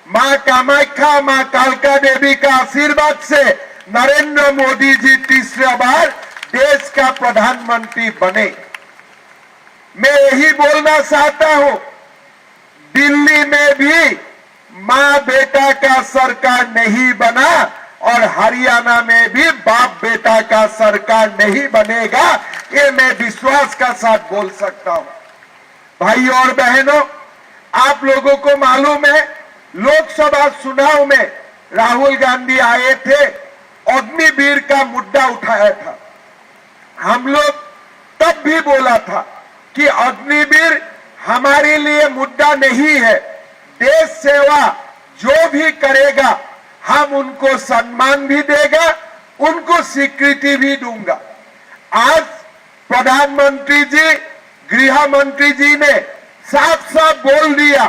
मां कामाख्या, मां कालका देवी का आशीर्वाद से नरेंद्र मोदी जी तीसरा बार देश का प्रधानमंत्री बने। मैं यही बोलना चाहता हूं, दिल्ली में भी मां बेटा का सरकार नहीं बना और हरियाणा में भी बाप बेटा का सरकार नहीं बनेगा, ये मैं विश्वास का साथ बोल सकता हूं। भाई और बहनों, आप लोगों को मालूम है, लोकसभा चुनाव में राहुल गांधी आए थे, अग्निवीर का मुद्दा उठाया था। हम लोग तब भी बोला था कि अग्निवीर हमारे लिए मुद्दा नहीं है, देश सेवा जो भी करेगा हम उनको सम्मान भी देगा, उनको स्वीकृति भी दूंगा। आज प्रधानमंत्री जी, गृह मंत्री जी ने साफ साफ बोल दिया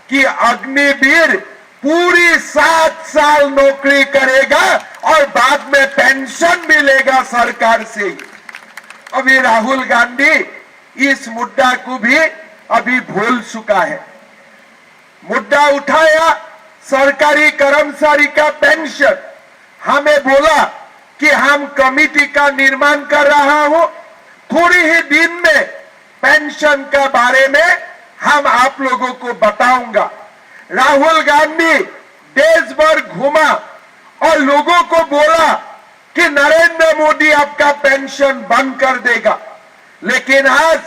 कि अग्निवीर पूरी 7 साल नौकरी करेगा और बाद में पेंशन मिलेगा सरकार से ही। अभी राहुल गांधी इस मुद्दा को भी अभी भूल चुका है। मुद्दा उठाया सरकारी कर्मचारी का पेंशन, हमें बोला कि हम कमेटी का निर्माण कर रहा हूं, थोड़ी ही दिन में पेंशन के बारे में हम आप लोगों को बताऊंगा। राहुल गांधी देश भर घूमा और लोगों को बोला कि नरेंद्र मोदी आपका पेंशन बंद कर देगा, लेकिन आज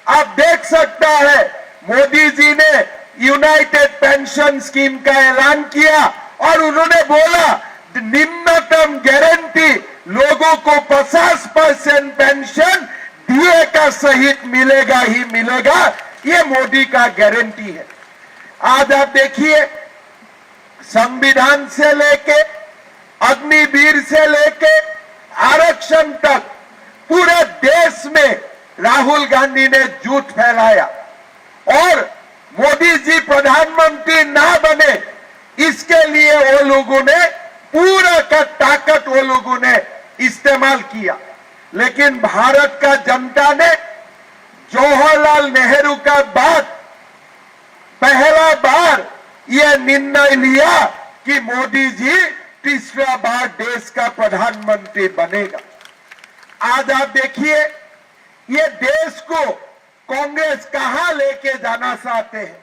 आप देख सकता है मोदी जी ने यूनाइटेड पेंशन स्कीम का ऐलान किया और उन्होंने बोला निम्नतम गारंटी लोगों को 50% पेंशन डीए का सहित मिलेगा ही मिलेगा, ये मोदी का गारंटी है। आज आप देखिए, संविधान से लेके अग्निवीर से लेके आरक्षण तक पूरे देश में राहुल गांधी ने झूठ फैलाया और मोदी जी प्रधानमंत्री ना बने, इसके लिए वो लोगों ने पूरा का ताकत वो लोगों ने इस्तेमाल किया। लेकिन भारत का जनता ने जवाहरलाल नेहरू का बाद पहला बार यह निर्णय लिया कि मोदी जी तीसरा बार देश का प्रधानमंत्री बनेगा। आज आप देखिए, ये देश को कांग्रेस कहां लेके जाना चाहते हैं।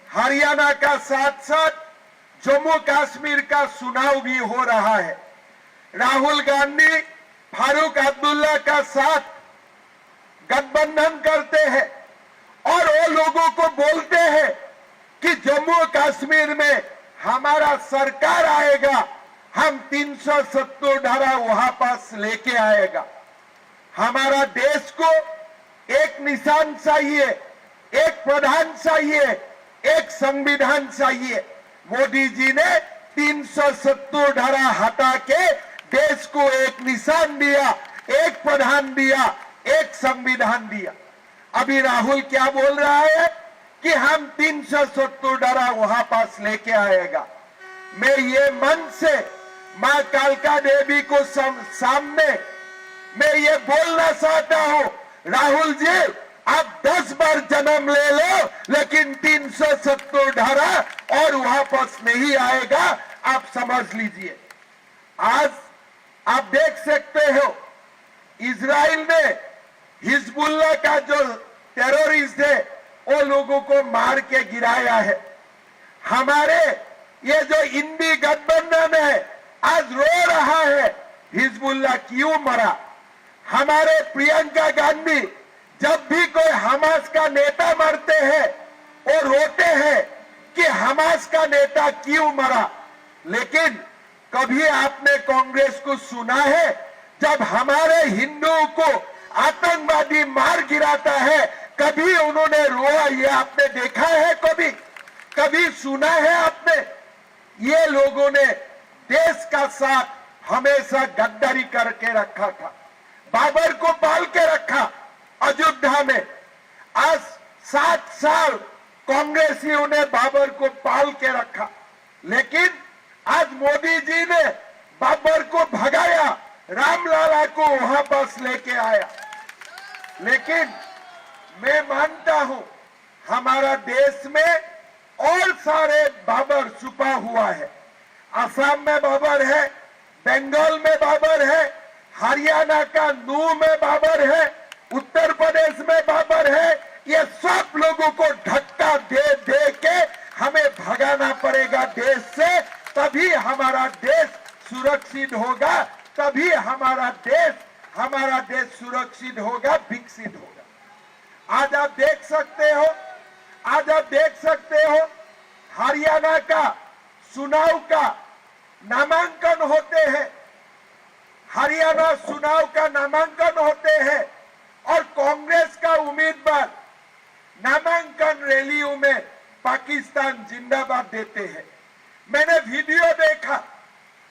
हरियाणा का साथ साथ जम्मू कश्मीर का चुनाव भी हो रहा है। राहुल गांधी फारूक अब्दुल्ला का साथ गठबंधन करते हैं और वो लोगों को बोलते हैं कि जम्मू कश्मीर में हमारा सरकार आएगा, हम 370 धारा वहां पास लेके आएगा। हमारा देश को एक निशान चाहिए, एक प्रधान चाहिए, एक संविधान चाहिए। मोदी जी ने 370 धारा हटा के देश को एक निशान दिया, एक प्रधान दिया, एक संविधान दिया। अभी राहुल क्या बोल रहा है कि हम 370 धारा वहां पास लेके आएगा। मैं ये मन से मां कालका देवी को सामने मैं ये बोलना चाहता हूं, राहुल जी आप 10 बार जन्म ले लो, लेकिन 370 धारा और वापस नहीं आएगा, आप समझ लीजिए। आज आप देख सकते हो, इजराइल ने हिजबुल्लाह का जो टेररिस्ट है वो लोगों को मार के गिराया है। हमारे ये जो इंडी गठबंधन है आज रो रहा है हिजबुल्लाह क्यों मरा। हमारे प्रियंका गांधी जब भी कोई हमास का नेता मरते हैं वो रोते हैं कि हमास का नेता क्यों मरा, लेकिन कभी आपने कांग्रेस को सुना है जब हमारे हिंदुओं को आतंकवादी मार गिराता है, कभी उन्होंने रोया ये आपने देखा है? कभी सुना है आपने? ये लोगों ने देश का साथ हमेशा गद्दारी करके रखा था, बाबर को पाल के रखा अयोध्या में। आज 7 साल कांग्रेसियों ने बाबर को पाल के रखा, लेकिन आज मोदी जी ने बाबर को भगाया, रामलाला को वहां पास लेके आया। लेकिन मैं मानता हूं हमारा देश में और सारे बाबर छुपा हुआ है। असम में बाबर है, बंगाल में बाबर है, हरियाणा का नूह में बाबर है, उत्तर प्रदेश में बाबर है। ये सब लोगों को धक्का दे दे के हमें भगाना पड़ेगा देश से, तभी हमारा देश सुरक्षित होगा, तभी हमारा देश सुरक्षित होगा, विकसित होगा। आज आप देख सकते हो हरियाणा का चुनाव का नामांकन होते हैं, हरियाणा चुनाव का नामांकन होते हैं और कांग्रेस का उम्मीदवार नामांकन रैलियों में पाकिस्तान जिंदाबाद देते हैं। मैंने वीडियो देखा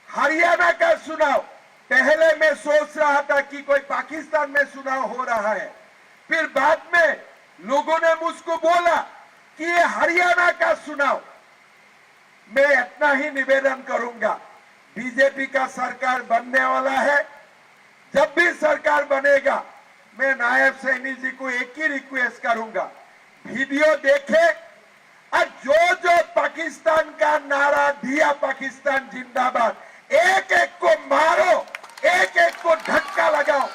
हरियाणा का चुनाव, पहले मैं सोच रहा था कि कोई पाकिस्तान में चुनाव हो रहा है, फिर बाद में लोगों ने मुझको बोला कि ये हरियाणा का चुनाव। मैं इतना ही निवेदन करूंगा, बीजेपी का सरकार बनने वाला है, जब भी सरकार बनेगा मैं नायब सैनी जी को एक ही रिक्वेस्ट करूंगा, वीडियो देखे और जो जो पाकिस्तान का नारा दिया, पाकिस्तान जिंदाबाद, एक एक को मारो, एक एक को धक्का लगाओ,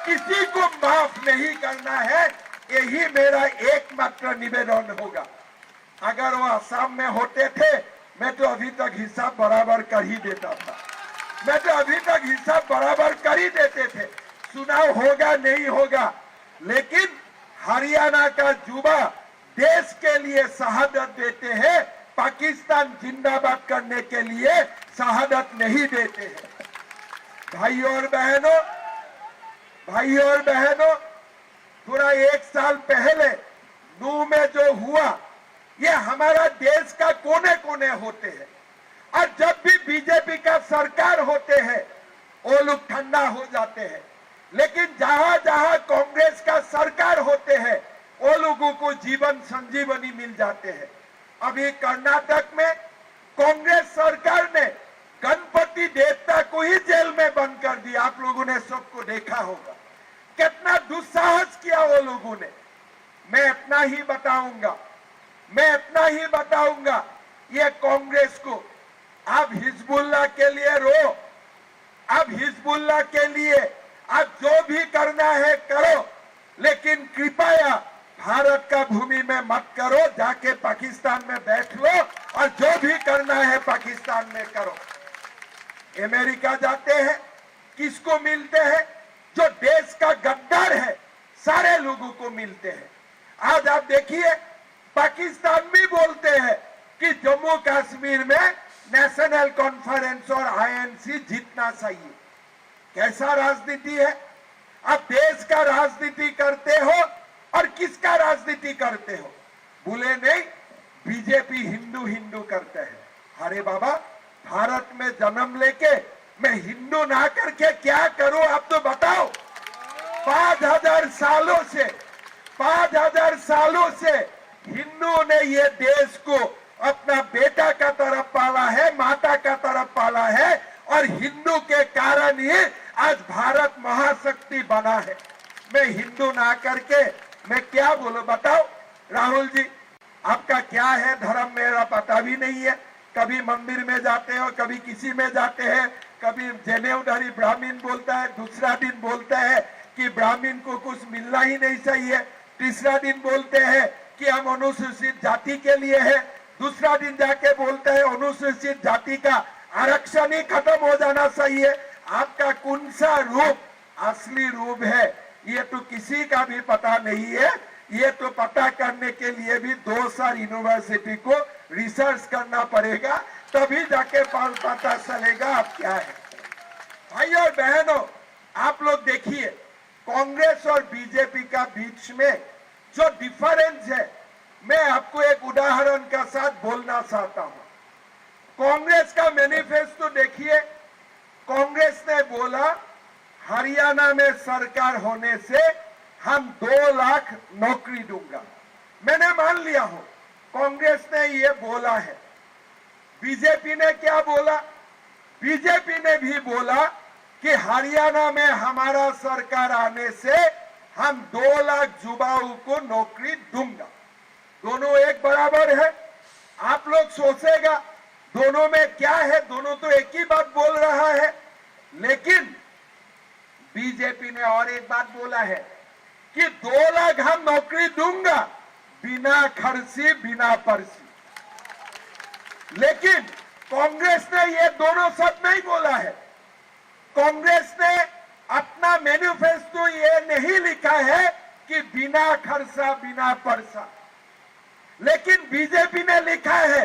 किसी को माफ नहीं करना है। यही मेरा एकमात्र निवेदन होगा। अगर वो असम में होते थे मैं तो अभी तक हिसाब बराबर कर ही देता था, देते थे। चुनाव होगा नहीं होगा, लेकिन हरियाणा का युवा देश के लिए शहादत देते हैं, पाकिस्तान जिंदाबाद करने के लिए शहादत नहीं देते हैं। भाइयों और बहनों, पूरा 1 साल पहले नूह में जो हुआ, ये हमारा देश का कोने कोने होते हैं, और जब भी बीजेपी का सरकार होते हैं वो लोग ठंडा हो जाते हैं, लेकिन जहां जहां कांग्रेस का सरकार होते हैं वो लोगों को जीवन संजीवनी मिल जाते हैं। अभी कर्नाटक में कांग्रेस सरकार ने गणपति देवता को ही जेल में बंद कर दिया। आप लोगों ने सबको देखा होगा कितना दुस्साहस किया वो लोगों ने। मैं इतना ही बताऊंगा ये कांग्रेस को, आप हिजबुल्लाह के लिए रो, अब हिजबुल्लाह के लिए आप जो भी करना है करो, लेकिन कृपया भारत का भूमि में मत करो, जाके पाकिस्तान में बैठ लो और जो भी करना है पाकिस्तान में करो। अमेरिका जाते हैं, किसको मिलते हैं? जो देश का गद्दार है, सारे लोगों को मिलते हैं। आज आप देखिए पाकिस्तान भी बोलते हैं कि जम्मू कश्मीर में नेशनल कॉन्फ्रेंस और आईएनसी जीतना चाहिए। कैसा राजनीति है? आप देश का राजनीति करते हो और किसका राजनीति करते हो? भूले नहीं, बीजेपी हिंदू करते हैं। अरे बाबा, भारत में जन्म लेके मैं हिंदू ना करके क्या करूं, आप तो बताओ। 5000 सालों से हिंदुओं ने ये देश को अपना बेटा का तरफ पाला है, माता का तरफ पाला है, और हिंदू के कारण ही आज भारत महाशक्ति बना है। मैं हिंदू ना करके मैं क्या बोलूं, बताओ। राहुल जी, आपका क्या है धर्म, मेरा पता भी नहीं है। कभी मंदिर में जाते हो, कभी किसी में जाते हैं, कभी जनेऊधारी ब्राह्मण बोलता है, दूसरा दिन बोलता है कि ब्राह्मण को कुछ मिलना ही नहीं चाहिए, तीसरा दिन बोलते हैं कि हम अनुसूचित जाति के लिए है, दूसरा दिन जाके बोलते हैं अनुसूचित जाति का आरक्षण ही खत्म हो जाना चाहिए। आपका कौन सा रूप असली रूप है ये तो किसी का भी पता नहीं है। ये तो पता करने के लिए भी 2 साल यूनिवर्सिटी को रिसर्च करना पड़ेगा, तभी जाके पता चलेगा आप क्या है। भाई और बहनों, आप लोग देखिए कांग्रेस और बीजेपी का बीच में जो डिफरेंस है, मैं आपको एक उदाहरण के साथ बोलना चाहता हूं। कांग्रेस का मैनिफेस्टो देखिए, कांग्रेस ने बोला हरियाणा में सरकार होने से हम 2 लाख नौकरी दूंगा। मैंने मान लिया हो कांग्रेस ने ये बोला है। बीजेपी ने क्या बोला? बीजेपी ने भी बोला कि हरियाणा में हमारा सरकार आने से हम 2 लाख युवाओं को नौकरी दूंगा। दोनों एक बराबर है। आप लोग सोचेगा दोनों में क्या है, दोनों तो एक ही बात बोल रहा है। लेकिन बीजेपी ने और एक बात बोला है कि 2 लाख हम नौकरी दूंगा बिना खर्ची बिना पर्ची। लेकिन कांग्रेस ने ये दोनों शब्द नहीं बोला है। कांग्रेस ने अपना मैनिफेस्टो ये नहीं लिखा है कि बिना खर्चा बिना पर्चा, लेकिन बीजेपी ने लिखा है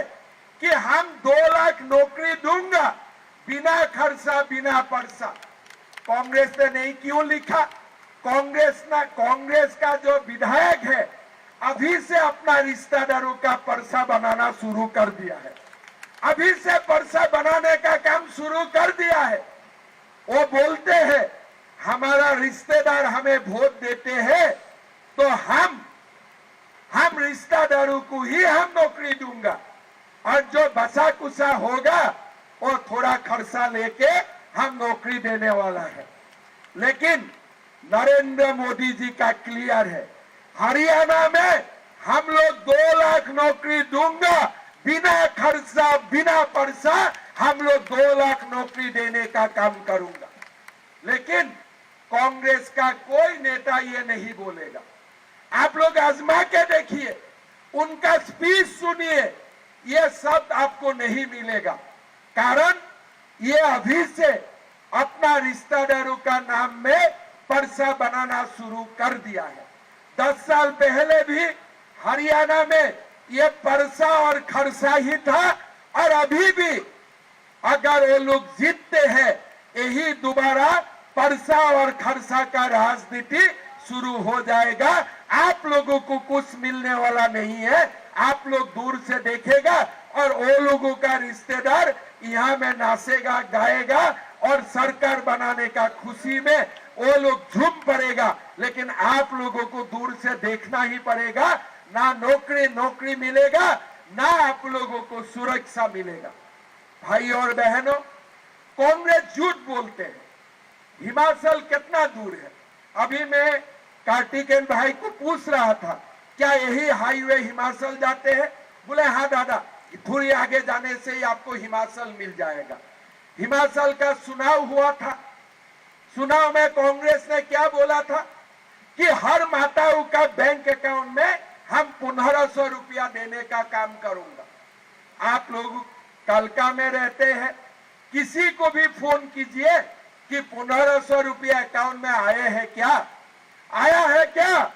कि हम 2 लाख नौकरी दूंगा बिना खर्चा बिना पर्चा। कांग्रेस ने नहीं क्यों लिखा? कांग्रेस का जो विधायक है अभी से अपना रिश्तेदारों का पर्चा बनाना शुरू कर दिया है, अभी से पर्चा बनाने का काम शुरू कर दिया है। वो बोलते हैं हमारा रिश्तेदार हमें वोट देते हैं तो हम रिश्तेदारों को ही हम नौकरी दूंगा और जो बचा कुचा होगा वो थोड़ा खर्चा लेके हम नौकरी देने वाला है। लेकिन नरेंद्र मोदी जी का क्लियर है, हरियाणा में हम लोग 2 लाख नौकरी दूंगा बिना खर्चा बिना पर्चा, हम लोग 2 लाख नौकरी देने का काम करूंगा। लेकिन कांग्रेस का कोई नेता ये नहीं बोलेगा। आप लोग आजमा के देखिए, उनका स्पीच सुनिए, ये शब्द आपको नहीं मिलेगा। कारण ये अभी से अपना रिश्तेदारों का नाम में पर्चा बनाना शुरू कर दिया है। 10 साल पहले भी हरियाणा में ये पर्चा और खर्चा ही था और अभी भी अगर वो लोग जीतते हैं यही दोबारा पर्चा और खर्चा का राजनीति शुरू हो जाएगा। आप लोगों को कुछ मिलने वाला नहीं है। आप लोग दूर से देखेगा और वो लोगों का रिश्तेदार यहाँ में नाचेगा गाएगा और सरकार बनाने का खुशी में वो लोग झूम पड़ेगा। लेकिन आप लोगों को दूर से देखना ही पड़ेगा, ना नौकरी मिलेगा, ना आप लोगों को सुरक्षा मिलेगा। भाई और बहनों, कांग्रेस झूठ बोलते हैं। हिमाचल कितना दूर है? अभी मैं कार्तिकेयन भाई को पूछ रहा था क्या यही हाईवे हिमाचल जाते हैं? बोले हाँ दादा, थोड़ी आगे जाने से ही आपको हिमाचल मिल जाएगा। हिमाचल का चुनाव हुआ था, चुनाव में कांग्रेस ने क्या बोला था कि हर माताओं का बैंक अकाउंट में हम 1500 रुपया देने का काम करूंगा। आप लोग कलका में रहते हैं, किसी को भी फोन कीजिए कि 1500 रुपया अकाउंट में आए हैं क्या, आया है क्या?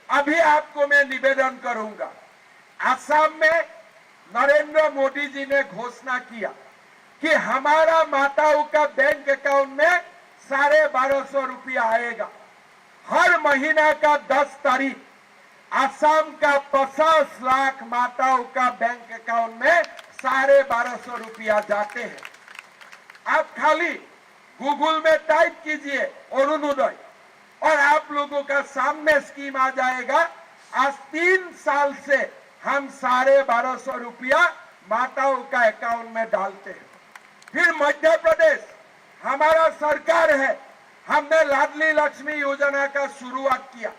अभी आपको मैं निवेदन करूंगा, असम में नरेंद्र मोदी जी ने घोषणा किया कि हमारा माताओं का बैंक अकाउंट में 1250 रुपया आएगा। हर महीना का 10 तारीख असम का 50 लाख माताओं का बैंक अकाउंट में 1250 रुपया जाते हैं। आप खाली गूगल में टाइप कीजिए अरुणोदय और आप लोगों का सामने स्कीम आ जाएगा। आज 3 साल से हम 1250 रुपया माताओं का अकाउंट में डालते हैं। फिर मध्य प्रदेश हमारा सरकार है, हमने लाडली लक्ष्मी योजना का शुरुआत किया।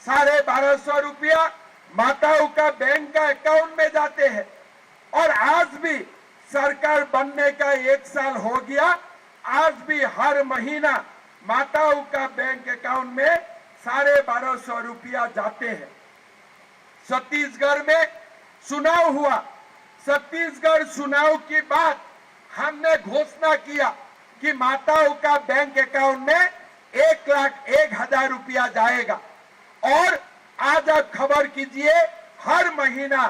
1250 रुपया माताओं का बैंक का अकाउंट में जाते हैं और आज भी सरकार बनने का 1 साल हो गया, आज भी हर महीना माताओं का बैंक अकाउंट में 1250 रुपया जाते हैं। छत्तीसगढ़ में चुनाव हुआ, छत्तीसगढ़ चुनाव के बाद हमने घोषणा किया कि माताओं का बैंक अकाउंट में 1,01,000 रुपया जाएगा और आज आप खबर कीजिए हर महीना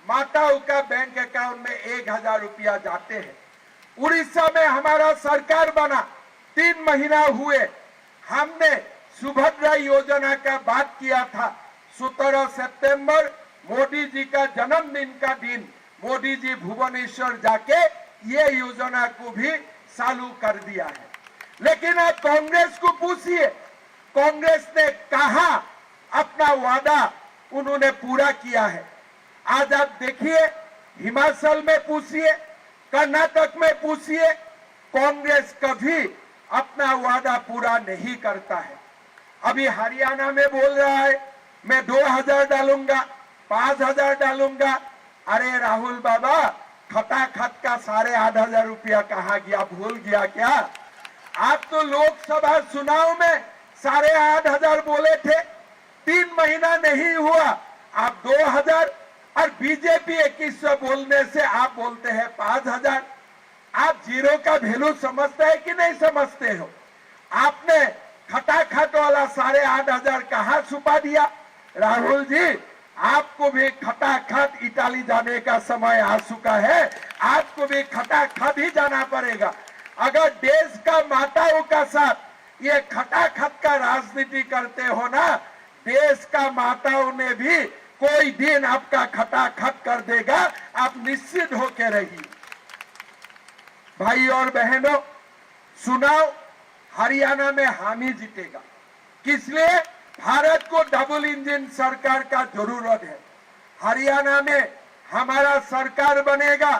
माताओं का बैंक अकाउंट में 1,000 रुपया जाते हैं। उड़ीसा में हमारा सरकार बना, 3 महीना हुए, हमने सुभद्रा योजना का बात किया था। 17 सितंबर मोदी जी का जन्मदिन का दिन मोदी जी भुवनेश्वर जाके ये योजना को भी चालू कर दिया है। लेकिन आप कांग्रेस को पूछिए, कांग्रेस ने कहा अपना वादा उन्होंने पूरा किया है? आज आप देखिए, हिमाचल में पूछिए, कर्नाटक में पूछिए, कांग्रेस कभी अपना वादा पूरा नहीं करता है। अभी हरियाणा में बोल रहा है मैं 2,000 डालूंगा, 5,000 डालूंगा, अरे राहुल बाबा, खटाखट का 8,500 रुपया कहाँ गया, भूल गया क्या? आप तो लोकसभा चुनाव में 8,500 बोले थे, 3 महीना नहीं हुआ आप 2,000, और बीजेपी 2100 बोलने से आप बोलते हैं 5,000। आप जीरो का वैल्यू समझते हैं कि नहीं समझते हो? आपने खटाखट वाला 8,500 कहाँ छुपा दिया? राहुल जी, आपको भी खटाखट इटाली जाने का समय आ चुका है, आपको भी खटाखट ही जाना पड़ेगा। अगर देश का माताओं का साथ ये खटाखट का राजनीति करते हो ना, देश का माताओं ने भी कोई दिन आपका खटाखट कर देगा, आप निश्चित होकर रहिए। भाई और बहनों, चुनाव हरियाणा में हम ही जीतेगा, किसलिए? भारत को डबल इंजन सरकार का जरूरत है। हरियाणा में हमारा सरकार बनेगा,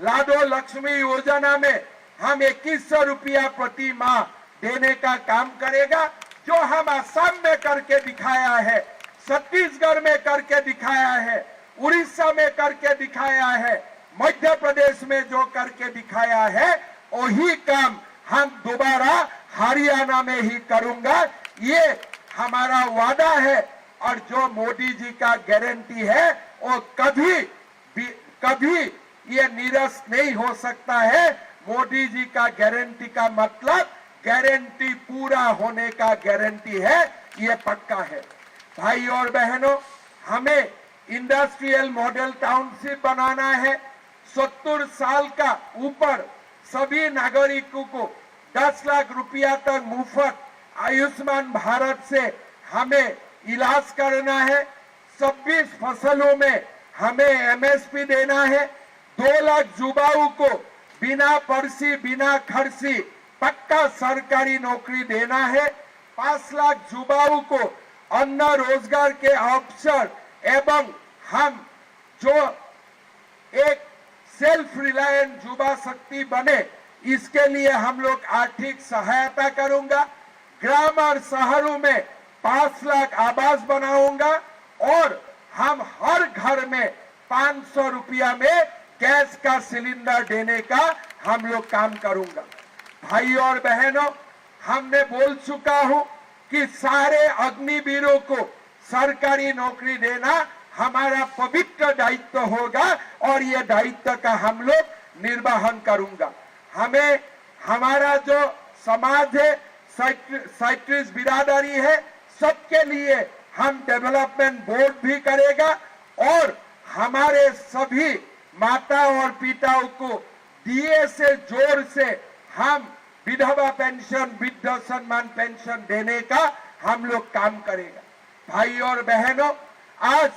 लाडो लक्ष्मी योजना में हम 2100 रुपया प्रति माह देने का काम करेगा, जो हम असम में करके दिखाया है, छत्तीसगढ़ में करके दिखाया है, उड़ीसा में करके दिखाया है, मध्य प्रदेश में जो करके दिखाया है, वही काम हम दोबारा हरियाणा में ही करूंगा। ये हमारा वादा है, और जो मोदी जी का गारंटी है वो कभी ये निरस्त नहीं हो सकता है। मोदी जी का गारंटी का मतलब गारंटी पूरा होने का गारंटी है, ये पक्का है। भाई और बहनों, हमें इंडस्ट्रियल मॉडल टाउनशिप बनाना है। 70 साल का ऊपर सभी नागरिकों को 10 लाख रुपया तक मुफ्त आयुष्मान भारत से हमें इलाज करना है। 26 फसलों में हमें एमएसपी देना है। 2 लाख युवाओं को बिना पर्ची बिना खर्ची पक्का सरकारी नौकरी देना है। 5 लाख युवाओं को अन्न रोजगार के अवसर एवं हम जो एक सेल्फ रिलायंट युवा शक्ति बने, इसके लिए हम लोग आर्थिक सहायता करूंगा। ग्राम और शहरों में 5 लाख आवास बनाऊंगा, और हम हर घर में 500 रुपया में गैस का सिलेंडर देने का हम लोग काम करूंगा। भाई और बहनों, हमने बोल चुका हूं कि सारे अग्निवीरों को सरकारी नौकरी देना हमारा पवित्र दायित्व होगा, और ये दायित्व का हम लोग निर्वहन करूंगा। हमें हमारा जो समाज है, 37 बिरादरी है, सबके लिए हम डेवलपमेंट बोर्ड भी करेगा, और हमारे सभी माता और पिताओं को दिए से जोर से हम विधवा पेंशन, वृद्ध सम्मान पेंशन देने का हम लोग काम करेगा। भाई और बहनों, आज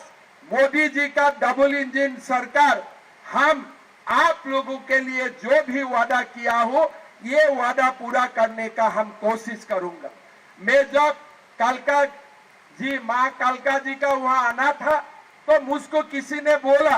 मोदी जी का डबल इंजन सरकार हम आप लोगों के लिए जो भी वादा किया हो, ये वादा पूरा करने का हम कोशिश करूंगा। मैं जब कालका जी, माँ कालका जी का वहां आना था, तो मुझको किसी ने बोला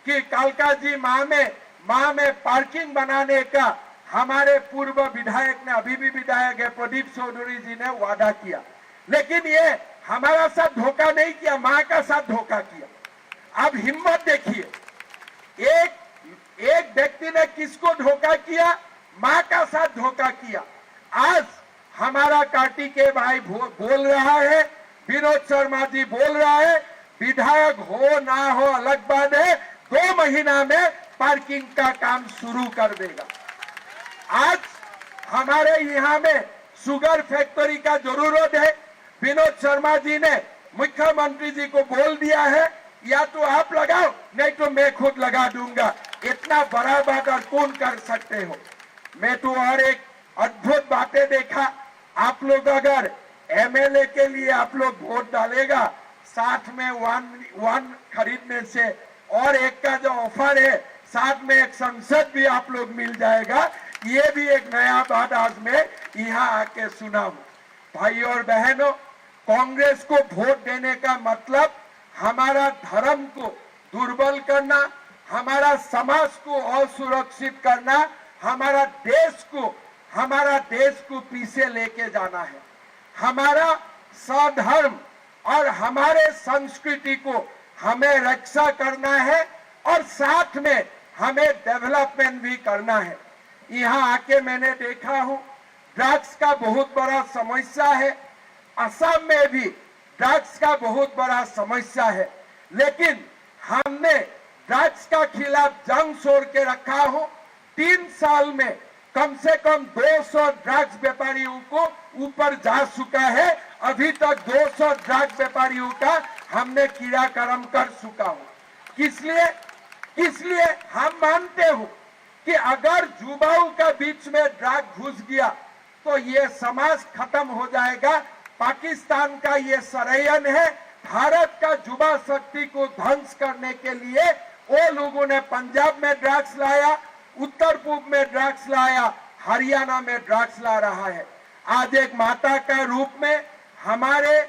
कि कालका जी माँ में पार्किंग बनाने का हमारे पूर्व विधायक ने, अभी भी विधायक है प्रदीप चौधरी जी ने वादा किया, लेकिन ये हमारा साथ धोखा नहीं किया, माँ का साथ धोखा किया। अब हिम्मत देखिए, एक व्यक्ति ने किसको धोखा किया? माँ का साथ धोखा किया। आज हमारा पार्टी के भाई बोल रहा है, विनोद शर्मा जी बोल रहा है, विधायक हो ना हो अलग बात है, 2 महीना में पार्किंग का काम शुरू कर देगा। आज हमारे यहाँ में शुगर फैक्ट्री का जरूरत है। विनोद शर्मा जी ने मुख्यमंत्री जी को बोल दिया है, या तो आप लगाओ, नहीं तो मैं खुद लगा दूंगा। इतना बड़ा बात और कौन कर सकते हो? मैं तो और एक अद्भुत बातें देखा। आप लोग अगर एमएलए के लिए आप लोग वोट डालेगा, साथ में वन खरीदने से, और एक का जो ऑफर है, साथ में एक संसद भी आप लोग मिल जाएगा। ये भी एक नया बात आज मैं यहाँ आके सुना हूँ। भाई और बहनों, कांग्रेस को वोट देने का मतलब हमारा धर्म को दुर्बल करना, हमारा समाज को असुरक्षित करना, हमारा देश को पीछे लेके जाना है। हमारा स्वधर्म और हमारे संस्कृति को हमें रक्षा करना है, और साथ में हमें डेवलपमेंट भी करना है। यहाँ आके मैंने देखा हूँ ड्रग्स का बहुत बड़ा समस्या है, असम में भी ड्रग्स का बहुत बड़ा समस्या है, लेकिन हमने ड्रग्स का खिलाफ जंग छोड़ के रखा हो। 3 साल में कम से कम 200 ड्रग्स व्यापारियों को ऊपर जा चुका है। अभी तक 200 ड्रग्स व्यापारियों का हमने क्रियाक्रम कर चुका हूं। किस लिए हम मानते हो कि अगर युवाओं का बीच में ड्रग घुस गया तो ये समाज खत्म हो जाएगा। पाकिस्तान का ये षड्यंत्र है। भारत का युवा शक्ति को ध्वंस करने के लिए वो लोगों ने पंजाब में ड्रग्स लाया, उत्तर पूर्व में ड्रग्स लाया, हरियाणा में ड्रग्स ला रहा है। आज एक माता का रूप में हमारे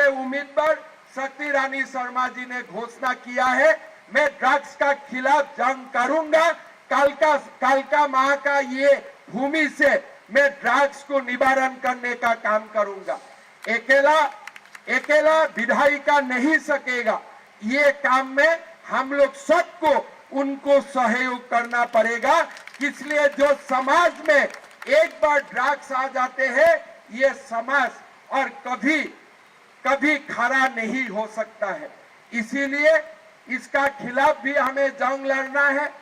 उम्मीदवार शक्ति रानी शर्मा जी ने घोषणा किया है, मैं ड्रग्स का खिलाफ जंग करूंगा। कालका माह का ये भूमि से मैं ड्रग्स को निवारण करने का काम करूंगा। अकेला विधायिका नहीं सकेगा, ये काम में हम लोग सबको उनको सहयोग करना पड़ेगा। इसलिए जो समाज में एक बार ड्रग्स आ जाते हैं, ये समाज और कभी खड़ा नहीं हो सकता है। इसीलिए इसका खिलाफ भी हमें जंग लड़ना है,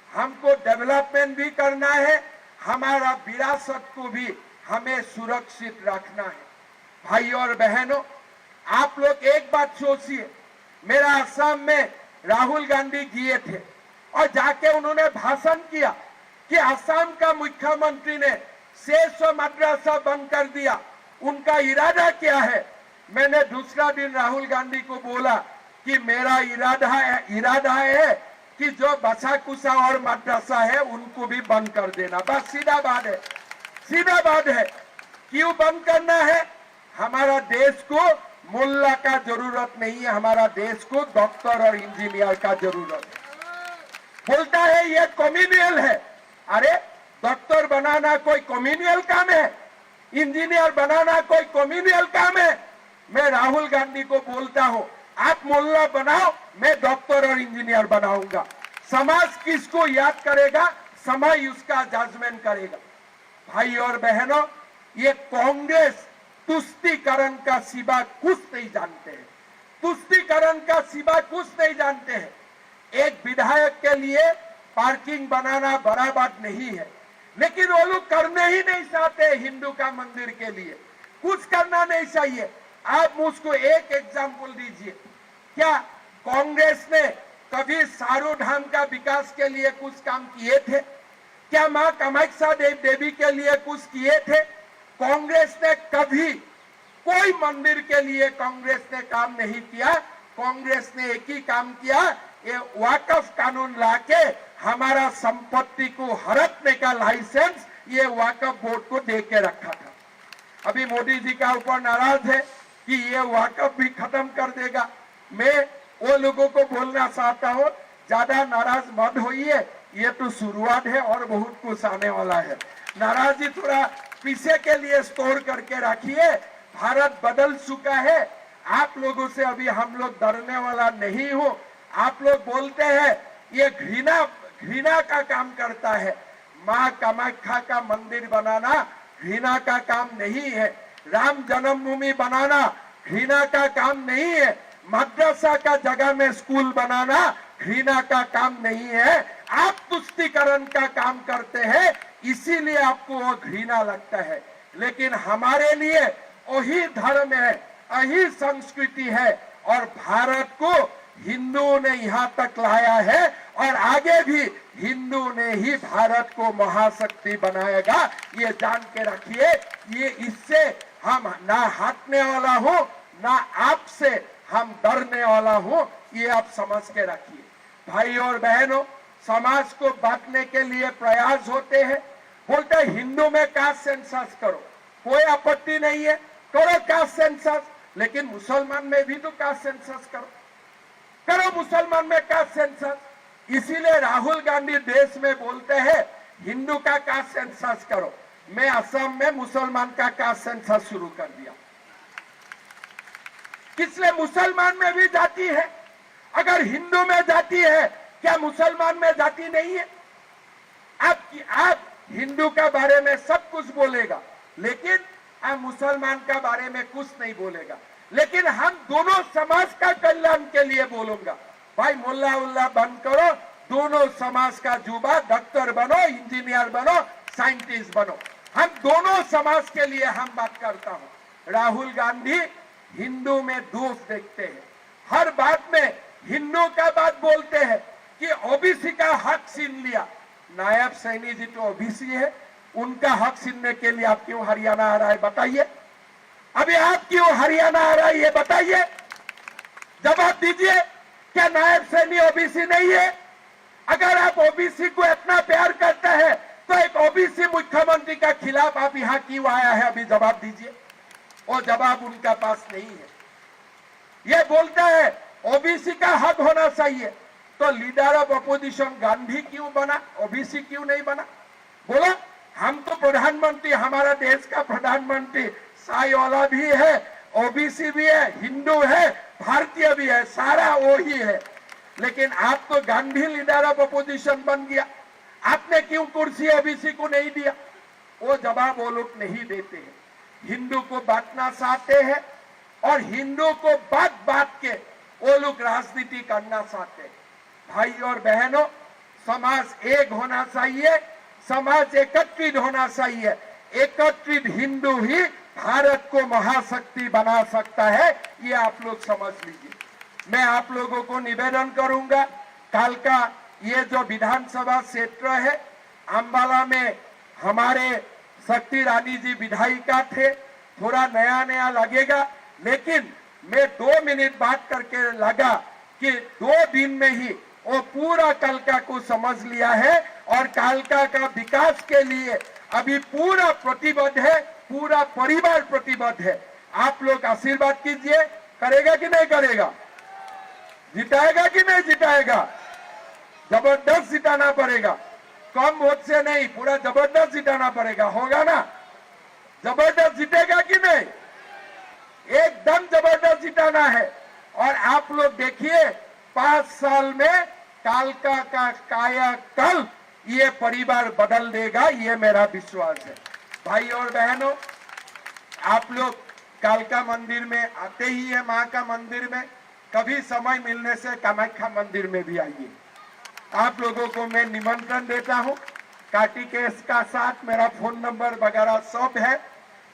हमको डेवलपमेंट भी करना है, हमारा विरासत को भी हमें सुरक्षित रखना है। भाई और बहनों, आप लोग एक बात सोचिए, मेरा असम में राहुल गांधी गए थे और जाके उन्होंने भाषण किया कि असम का मुख्यमंत्री ने 600 मदरसा बंद कर दिया, उनका इरादा क्या है। मैंने दूसरा दिन राहुल गांधी को बोला कि मेरा इरादा है कि जो बसा कुसा और मदरसा है उनको भी बंद कर देना। बस सीधा बात है। क्यों बंद करना है? हमारा देश को मुल्ला का जरूरत नहीं है, हमारा देश को डॉक्टर और इंजीनियर का जरूरत है। बोलता है ये कम्युनियल है। अरे डॉक्टर बनाना कोई कम्युनियल काम है? इंजीनियर बनाना कोई कम्युनियल काम है? मैं राहुल गांधी को बोलता हूं, आप मुल्ला बनाओ, मैं डॉक्टर और इंजीनियर बनाऊंगा। समाज किसको याद करेगा, समय उसका जजमेंट करेगा। भाई और बहनों, ये कांग्रेस तुष्टीकरण का सिवा कुछ नहीं जानते हैं, तुष्टीकरण का सिवा कुछ नहीं जानते हैं। एक विधायक के लिए पार्किंग बनाना बड़ा बात नहीं है, लेकिन वो लोग करने ही नहीं चाहते। हिंदू का मंदिर के लिए कुछ करना नहीं चाहिए। आप मुझको एक एग्जाम्पल दीजिए, क्या कांग्रेस ने कभी सारू धाम का विकास के लिए कुछ काम किए थे? क्या मां कामाख्या देवी के लिए कुछ किए थे? कांग्रेस ने कभी कोई मंदिर के लिए कांग्रेस ने काम नहीं किया। कांग्रेस ने एक ही काम किया, ये वाकफ कानून लाके हमारा संपत्ति को हड़पने का लाइसेंस ये वाकफ बोर्ड को दे के रखा था। अभी मोदी जी का ऊपर नाराज है कि ये वाकफ भी खत्म कर देगा। मैं वो लोगों को बोलना चाहता हूँ, ज्यादा नाराज मत होइए, ये तो शुरुआत है और बहुत कुछ आने वाला है। नाराजगी थोड़ा पीछे के लिए स्टोर करके रखिए। भारत बदल चुका है, आप लोगों से अभी हम लोग डरने वाला नहीं हो। आप लोग बोलते हैं ये घृणा का काम करता है। मां कामाख्या का मंदिर बनाना घृणा का काम नहीं है, राम जन्मभूमि बनाना घृणा का काम नहीं है, मदरसा का जगह में स्कूल बनाना घृणा का काम नहीं है। आप तुष्टीकरण का काम करते हैं, इसीलिए आपको वो घृणा लगता है। लेकिन हमारे लिए वही धर्म है, वही संस्कृति है और भारत को हिंदुओं ने यहाँ तक लाया है और आगे भी हिंदू ने ही भारत को महाशक्ति बनाएगा। ये जान के रखिए। ये इससे हम ना हटने वाला हो, ना आपसे हम डरने वाला हो, ये आप समझ के रखिए। भाई और बहनों, समाज को बांटने के लिए प्रयास होते हैं। बोलते हैं हिंदू में कास्ट सेंसस करो, कोई आपत्ति नहीं है, करो कास्ट सेंसस, लेकिन मुसलमान में भी तो कास्ट सेंसस करो मुसलमान में कास्ट सेंसस। इसीलिए राहुल गांधी देश में बोलते हैं हिंदू का कास्ट सेंसस करो। मैं असम में मुसलमान का कास्ट सेंसस शुरू कर दिया। इसलिए मुसलमान में भी जाति है अगर हिंदू में जाति है, क्या मुसलमान में जाति नहीं है? आप हिंदू का बारे में सब कुछ बोलेगा, लेकिन आप मुसलमान का बारे में कुछ नहीं बोलेगा। लेकिन हम दोनों समाज का कल्याण के लिए बोलूंगा, भाई मुल्ला उल्ला बंद करो, दोनों समाज का जुबा, डॉक्टर बनो, इंजीनियर बनो, साइंटिस्ट बनो, हम दोनों समाज के लिए हम बात करता हूं। राहुल गांधी हिंदू में दोष देखते हैं, हर बात में हिंदू का बात बोलते हैं कि ओबीसी का हक छीन लिया। नायब सैनी जी तो ओबीसी है, उनका हक छीनने के लिए आप क्यों हरियाणा आ रहा है बताइए? अभी आप क्यों हरियाणा आ रहा है ये बताइए, जवाब दीजिए। क्या नायब सैनी ओबीसी नहीं है? अगर आप ओबीसी को इतना प्यार करता है तो एक ओबीसी मुख्यमंत्री का खिलाफ आप यहां क्यों आया है? अभी जवाब दीजिए। वो जवाब उनका पास नहीं है। ये बोलता है ओबीसी का हक होना चाहिए, तो लीडर ऑफ अपोजिशन गांधी क्यों बना, ओबीसी क्यों नहीं बना? बोलो, हम तो प्रधानमंत्री, हमारा देश का प्रधानमंत्री साई वाला भी है, ओबीसी भी है, हिंदू है, भारतीय भी है, सारा वो ही है। लेकिन आप तो गांधी लीडर ऑफ अपोजिशन बन गया, आपने क्यों कुर्सी ओबीसी को नहीं दिया? वो जवाब वो लोग नहीं देते हैं। हिंदू को बांटना चाहते हैं और हिंदू को बात बात के वो लोग राजनीति करना चाहते हैं। भाई और बहनों, समाज एक होना चाहिए, समाज एकत्रित होना चाहिए। एकत्रित हिंदू ही भारत को महाशक्ति बना सकता है, ये आप लोग समझ लीजिए। मैं आप लोगों को निवेदन करूंगा, कल का ये जो विधानसभा क्षेत्र है, अंबाला में हमारे शक्ति रानी जी विधायिका थे, थोड़ा नया नया लगेगा, लेकिन मैं 2 मिनट बात करके लगा कि 2 दिन में ही वो पूरा कालका को समझ लिया है और कालका का विकास के लिए अभी पूरा प्रतिबद्ध है, पूरा परिवार प्रतिबद्ध है। आप लोग आशीर्वाद कीजिए, करेगा कि नहीं करेगा? जिताएगा कि नहीं जिताएगा? जबरदस्त जिताना पड़ेगा, कम वोट से नहीं, पूरा जबरदस्त जिताना पड़ेगा। होगा ना? जबरदस्त जीतेगा कि नहीं? एकदम जबरदस्त जिताना है। और आप लोग देखिए, 5 साल में कालका का कायाकल्प ये परिवार बदल देगा, ये मेरा विश्वास है। भाई और बहनों, आप लोग कालका मंदिर में आते ही है, मां का मंदिर में, कभी समय मिलने से कामाख्या मंदिर में भी आइए। आप लोगों को मैं निमंत्रण देता हूं, काटी केस का साथ मेरा फोन नंबर वगैरह सब है।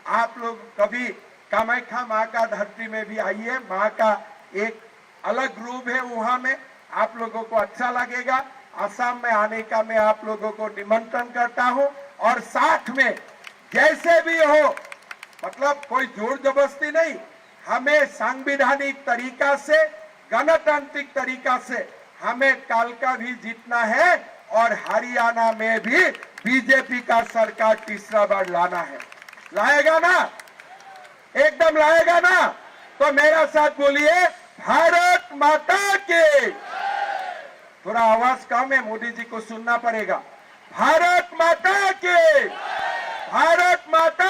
आप लोग कभी कामाख्या माँ का धरती में भी आइए, माँ का एक अलग रूप है वहां में, आप लोगों को अच्छा लगेगा। असम में आने का मैं आप लोगों को निमंत्रण करता हूं। और साथ में जैसे भी हो, मतलब कोई जोर जबरदस्ती नहीं, हमें संवैधानिक तरीका से, गणतांत्रिक तरीका से हमें कालका भी जीतना है और हरियाणा में भी बीजेपी का सरकार तीसरा बार लाना है। लाएगा ना? एकदम लाएगा ना? तो मेरा साथ बोलिए, भारत माता की। थोड़ा आवाज कम है, मोदी जी को सुनना पड़ेगा। भारत माता की, भारत माता